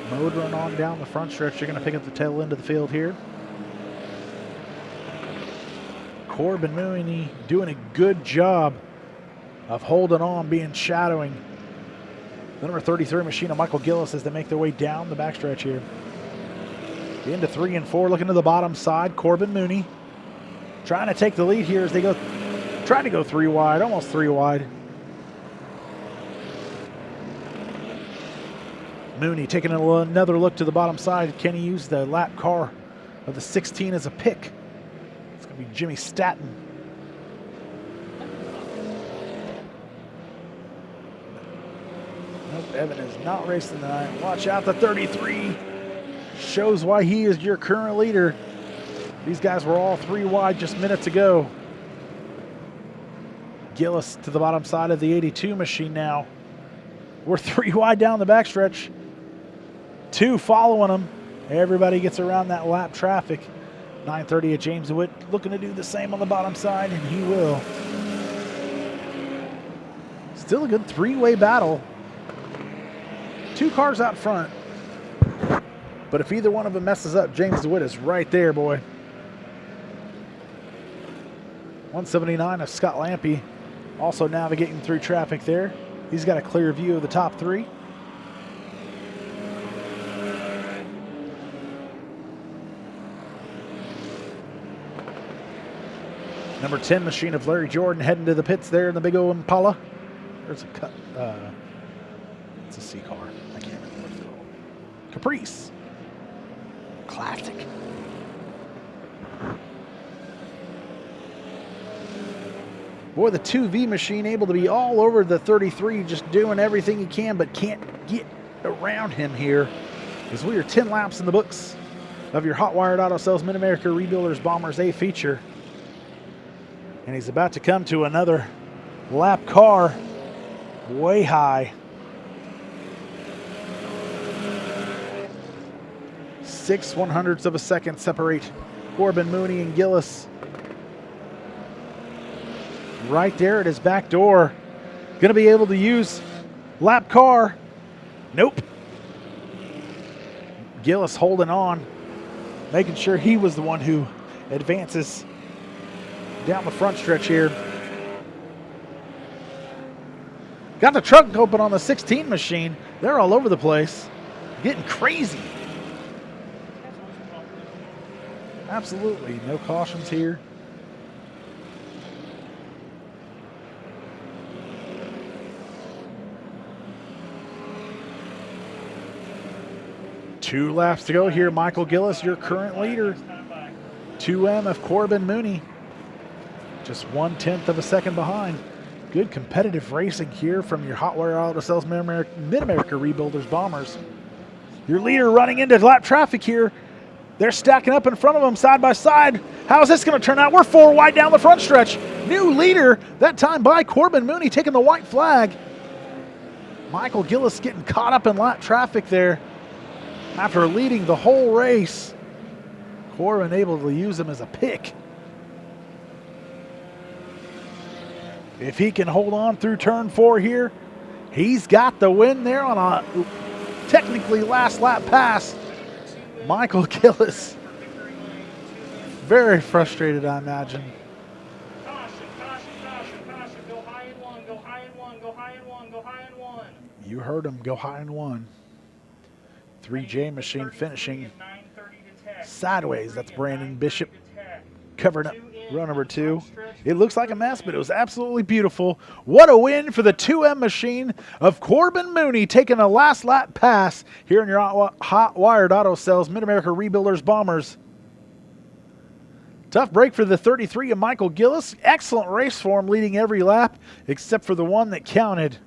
Motoring on down the front stretch. You're going to pick up the tail end of the field here. Corbin Mooney doing a good job of holding on, being shadowing the number 33 machine of Michael Gillis as they make their way down the backstretch here. Into 3 and 4, looking to the bottom side. Corbin Mooney trying to take the lead here as they trying to go 3 wide, almost 3 wide. Mooney taking another look to the bottom side. Can he use the lap car of the 16 as a pick? It's going to be Jimmy Staton. Nope, Evan is not racing tonight. Watch out, the 33 shows why he is your current leader. These guys were all 3 wide just minutes ago. Gillis to the bottom side of the 82 machine now. We're 3 wide down the backstretch. 2 following him. Everybody gets around that lap traffic. 930 of James DeWitt looking to do the same on the bottom side, and he will. Still a good 3-way battle. 2 cars out front. But if either one of them messes up, James DeWitt is right there, boy. 179 of Scott Lampy also navigating through traffic there. He's got a clear view of the top 3. Number 10 machine of Larry Jordan heading to the pits there in the big old Impala. There's a cut. It's a C car. I can't remember what it's called. Caprice. Classic. Boy, the 2V machine able to be all over the 33, just doing everything he can, but can't get around him here. As we are 10 laps in the books of your Hot Wired Auto Sales Mid-America Rebuilders Bombers A feature. And he's about to come to another lap car way high. 6/100ths of a second separate Corbin Mooney and Gillis. Right there at his back door. Going to be able to use lap car Nope. Gillis holding on, making sure he was the one who advances down the front stretch here. Got the truck open on the 16 machine. They're all over the place, getting crazy. Absolutely, no cautions here. Two laps to go here. Michael Gillis, your current leader. 2M of Corbin Mooney. Just 1/10 of a second behind. Good competitive racing here from your Hot Wire Auto Sales Mid-America Rebuilders Bombers. Your leader running into lap traffic here. They're stacking up in front of them side by side. How is this going to turn out? We're 4 wide down the front stretch. New leader, that time by Corbin Mooney, taking the white flag. Michael Gillis getting caught up in lap traffic there after leading the whole race. Corbin able to use him as a pick. If he can hold on through turn 4 here, he's got the win there on a technically last lap pass. Michael Gillis, very frustrated, I imagine. Caution, caution, caution, caution. Go high in one, go high in one, go high in one, go high in one. You heard him, go high in one. 3J machine finishing sideways. That's Brandon Bishop covering up row number 2. It looks like a mess, but it was absolutely beautiful. What a win for the 2M machine of Corbin Mooney, taking a last lap pass here in your Hot Wired Auto Sales Mid-America Rebuilders Bombers. Tough break for the 33 of Michael Gillis. Excellent race for him, leading every lap except for the one that counted.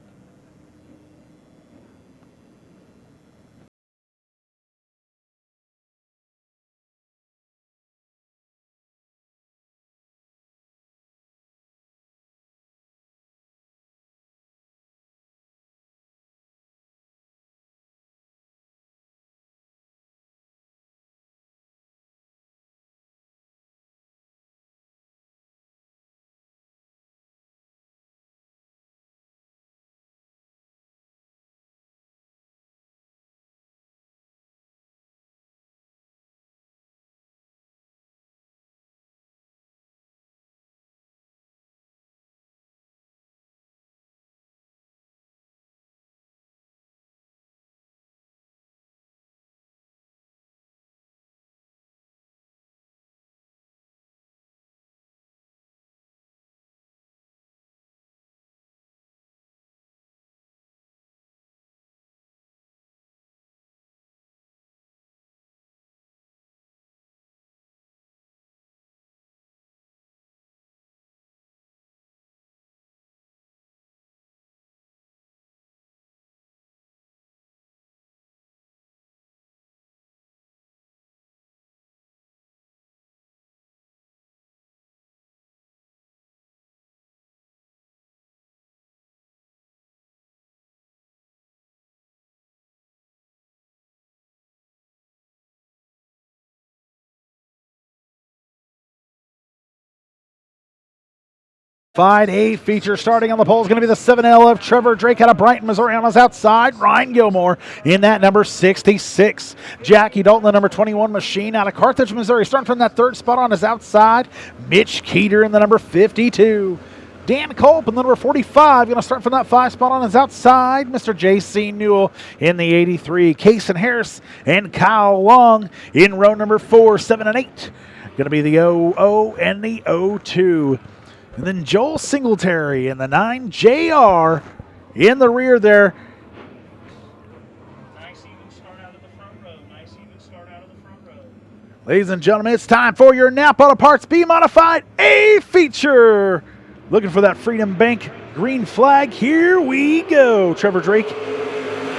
Fine 8 feature starting on the pole is going to be the 7L of Trevor Drake out of Brighton, Missouri. On his outside, Ryan Gilmore in that number 66. Jackie Dalton, the number 21 machine out of Carthage, Missouri. Starting from that 3rd spot on his outside, Mitch Keeter in the number 52. Dan Culp in the number 45, going to start from that 5 spot on his outside. Mr. J.C. Newell in the 83. Kason Harris and Kyle Long in row number 4, 7, and 8. Going to be the 00 and the 02. And then Joel Singletary in the 9 JR in the rear there. Nice even start out of the front row. Nice even start out of the front row. Ladies and gentlemen, it's time for your Napa Auto Parts B Modified A feature. Looking for that Freedom Bank green flag. Here we go. Trevor Drake,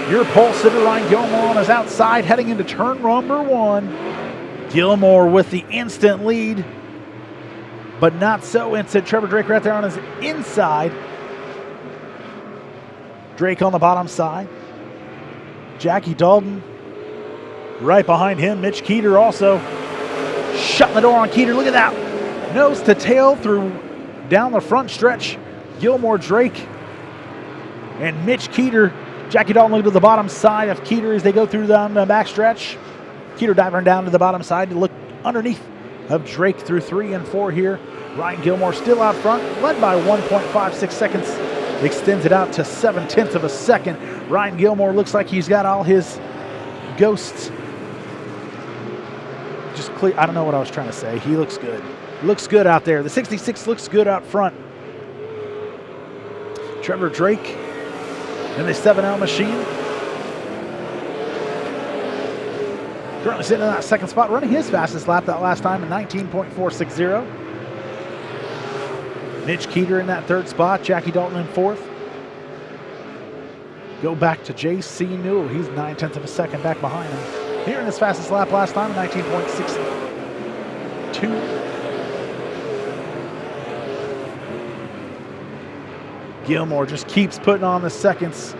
your pole sitter. Ryan Gilmore on his outside heading into turn number 1. Gilmore with the instant lead. But not so instant. Trevor Drake right there on his inside. Drake on the bottom side. Jackie Dalton right behind him. Mitch Keeter also shutting the door on Keeter. Look at that. Nose to tail through down the front stretch. Gilmore, Drake, and Mitch Keeter Jackie Dalton looking to the bottom side of Keeter as they go through the backstretch. Keeter diving down to the bottom side to look underneath of Drake through 3 and 4 here. Ryan Gilmore still out front, led by 1.56 seconds. Extends it out to 7/10 of a second. Ryan Gilmore looks like he's got all his ghosts just clear. I don't know what I was trying to say. He looks good. Looks good out there. The 66 looks good out front. Trevor Drake in the 7L machine. Currently sitting in that second spot, running his fastest lap that last time in 19.460. Mitch Keeter in that third spot, Jackie Dalton in fourth. Go back to J.C. Newell. He's 9/10 of a second back behind him. Here in his fastest lap last time, 19.62. Gilmore just keeps putting on the seconds.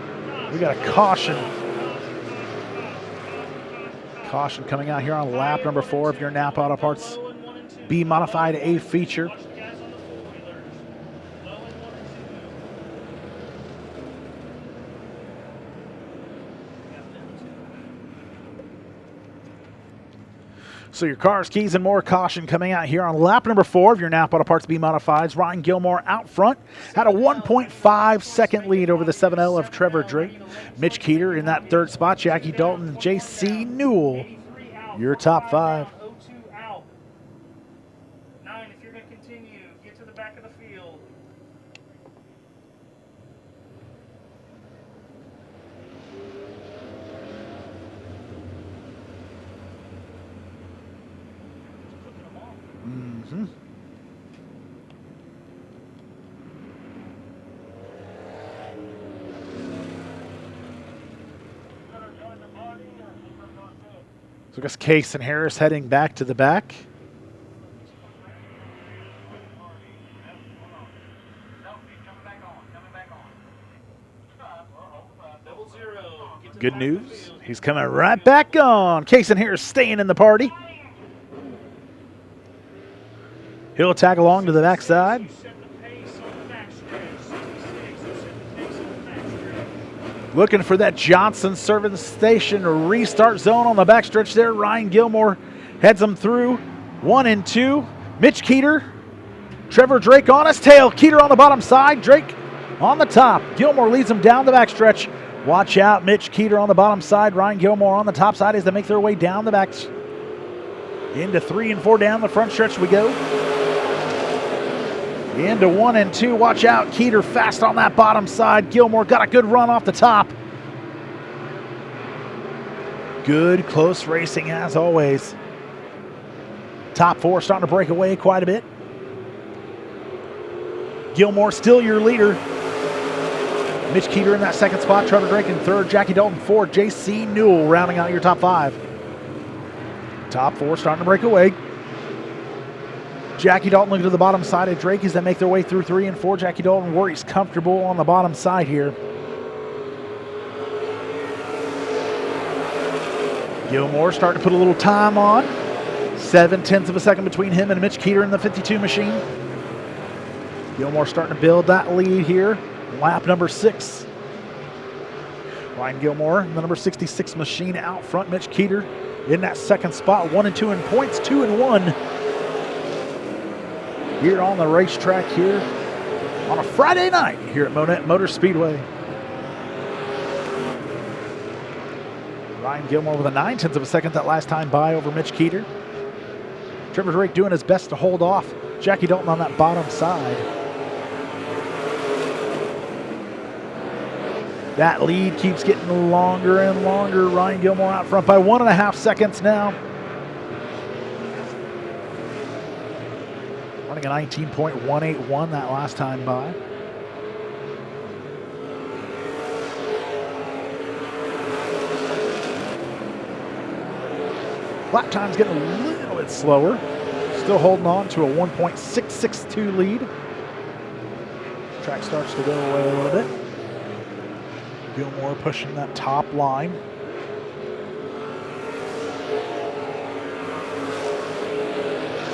We got a caution. Caution coming out here on lap number 4 of your Napa Auto Parts B Modified A feature. So your cars, keys, and more caution coming out here on lap number 4 of your Napa Auto Parts B Modifieds. Ryan Gilmore out front, had a 1.5 second lead over the 7L of Trevor Drake. Mitch Keeter in that third spot, Jackie Dalton and J.C. Newell, your top 5. 02 out. 9, if you're going to continue, get to the back of the field. Mm-hmm. So I guess Case and Harris heading back to the back. Good news. He's coming right back on. Case and Harris staying in the party. He'll tag along to the backside. Looking for that Johnson service station restart zone on the backstretch there. Ryan Gilmore heads them through 1 and 2. Mitch Keeter, Trevor Drake on his tail. Keeter on the bottom side, Drake on the top. Gilmore leads him down the backstretch. Watch out, Mitch Keeter on the bottom side. Ryan Gilmore on the top side as they make their way down the back. Into 3 and 4 down the front stretch we go. Into 1 and 2. Watch out. Keeter fast on that bottom side. Gilmore got a good run off the top. Good close racing as always. Top 4 starting to break away quite a bit. Gilmore still your leader. Mitch Keeter in that second spot. Trevor Drake in third. Jackie Dalton 4. J.C. Newell rounding out your top 5. Top 4 starting to break away. Jackie Dalton looking to the bottom side of Drake as they make their way through 3 and 4. Jackie Dalton worries comfortable on the bottom side here. Gilmore starting to put a little time on. 7/10 of a second between him and Mitch Keeter in the 52 machine. Gilmore starting to build that lead here. Lap number 6. Ryan Gilmore, the number 66 machine out front. Mitch Keeter in that second spot. 1 and 2 in points, 2 and 1. Here on the racetrack here on a Friday night here at Monett Motor Speedway. Ryan Gilmore with a 9/10 of a second that last time by over Mitch Keeter. Trevor Drake doing his best to hold off Jackie Dalton on that bottom side. That lead keeps getting longer and longer. Ryan Gilmore out front by 1.5 seconds now. Running a 19.181 that last time by. Lap time's getting a little bit slower. Still holding on to a 1.662 lead. Track starts to go away a little bit. Gilmore pushing that top line.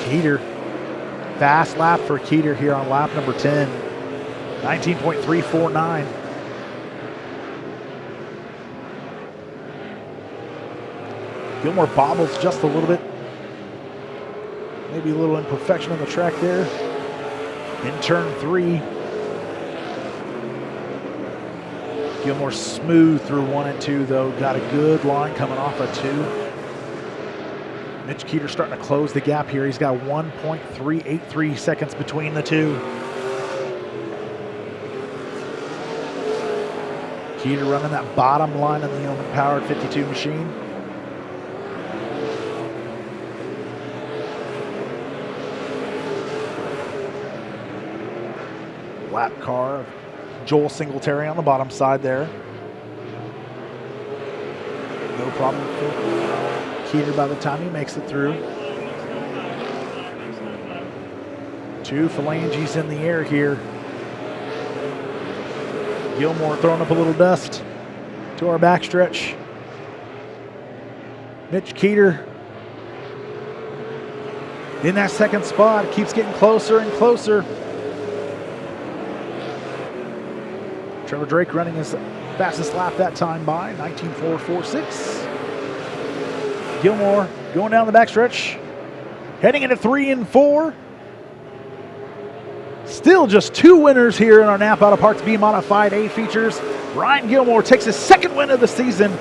Keeter. Fast lap for Keeter here on lap number 10. 19.349. Gilmore bobbles just a little bit. Maybe a little imperfection on the track there. In turn 3. Gilmore smooth through 1 and 2 though. Got a good line coming off of 2. Mitch Keeter starting to close the gap here. He's got 1.383 seconds between the two. Keeter running that bottom line on the Yeoman-powered 52 machine. Lap car, Joel Singletary on the bottom side there. No problem for Keeter by the time he makes it through. 2 phalanges in the air here. Gilmore throwing up a little dust to our backstretch. Mitch Keeter in that second spot, keeps getting closer and closer. Trevor Drake running his fastest lap that time by 19.446. Gilmore going down the backstretch, heading into 3 and 4. Still just 2 winners here in our Napa Auto Parts B Modified A features. Ryan Gilmore takes his 2nd win of the season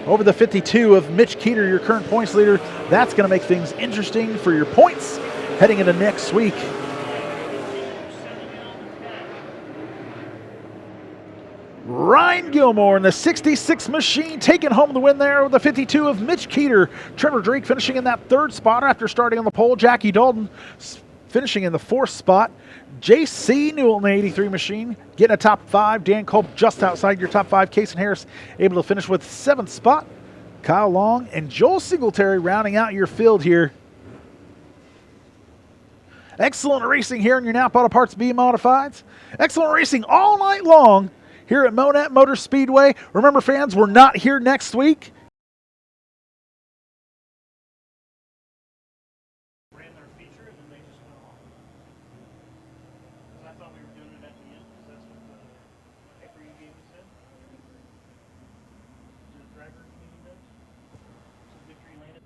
over the 52 of Mitch Keeter, your current points leader. That's going to make things interesting for your points heading into next week. Ryan Gilmore in the 66 machine taking home the win there with the 52 of Mitch Keeter. Trevor Drake finishing in that 3rd spot after starting on the pole. Jackie Dalton finishing in the 4th spot. JC Newell in the 83 machine getting a top 5. Dan Culp just outside your top 5. Kason Harris able to finish with 7th spot. Kyle Long and Joel Singletary rounding out your field here. Excellent racing here in your Napa Auto Parts B Modifieds. Excellent racing all night long here at Monett Motor Speedway. Remember, fans, we're not here next week. Ran their feature and then they just went off. I thought we were doing it at the end because that's what the paper you gave me said. The driver meeting does. So victory landed.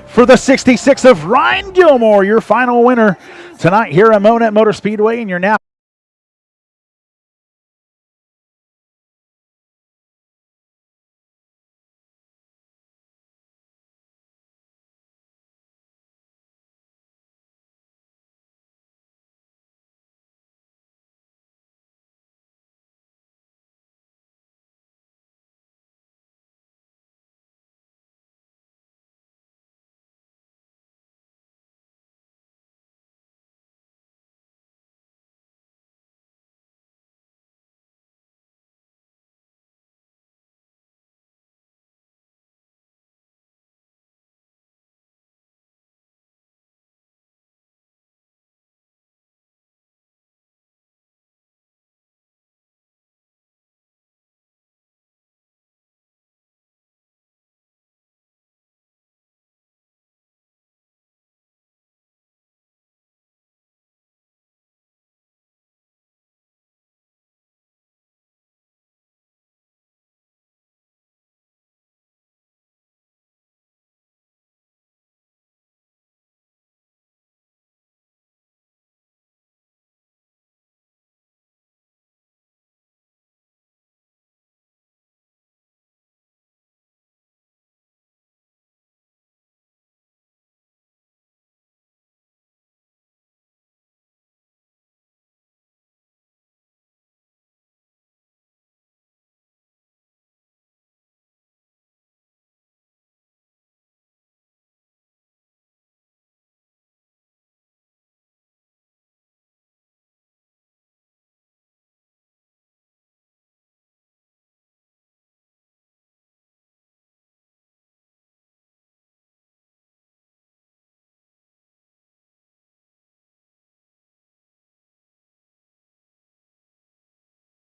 For the 66 of Ryan Gilmore, your final winner tonight here at Monett Motor Speedway in your Napa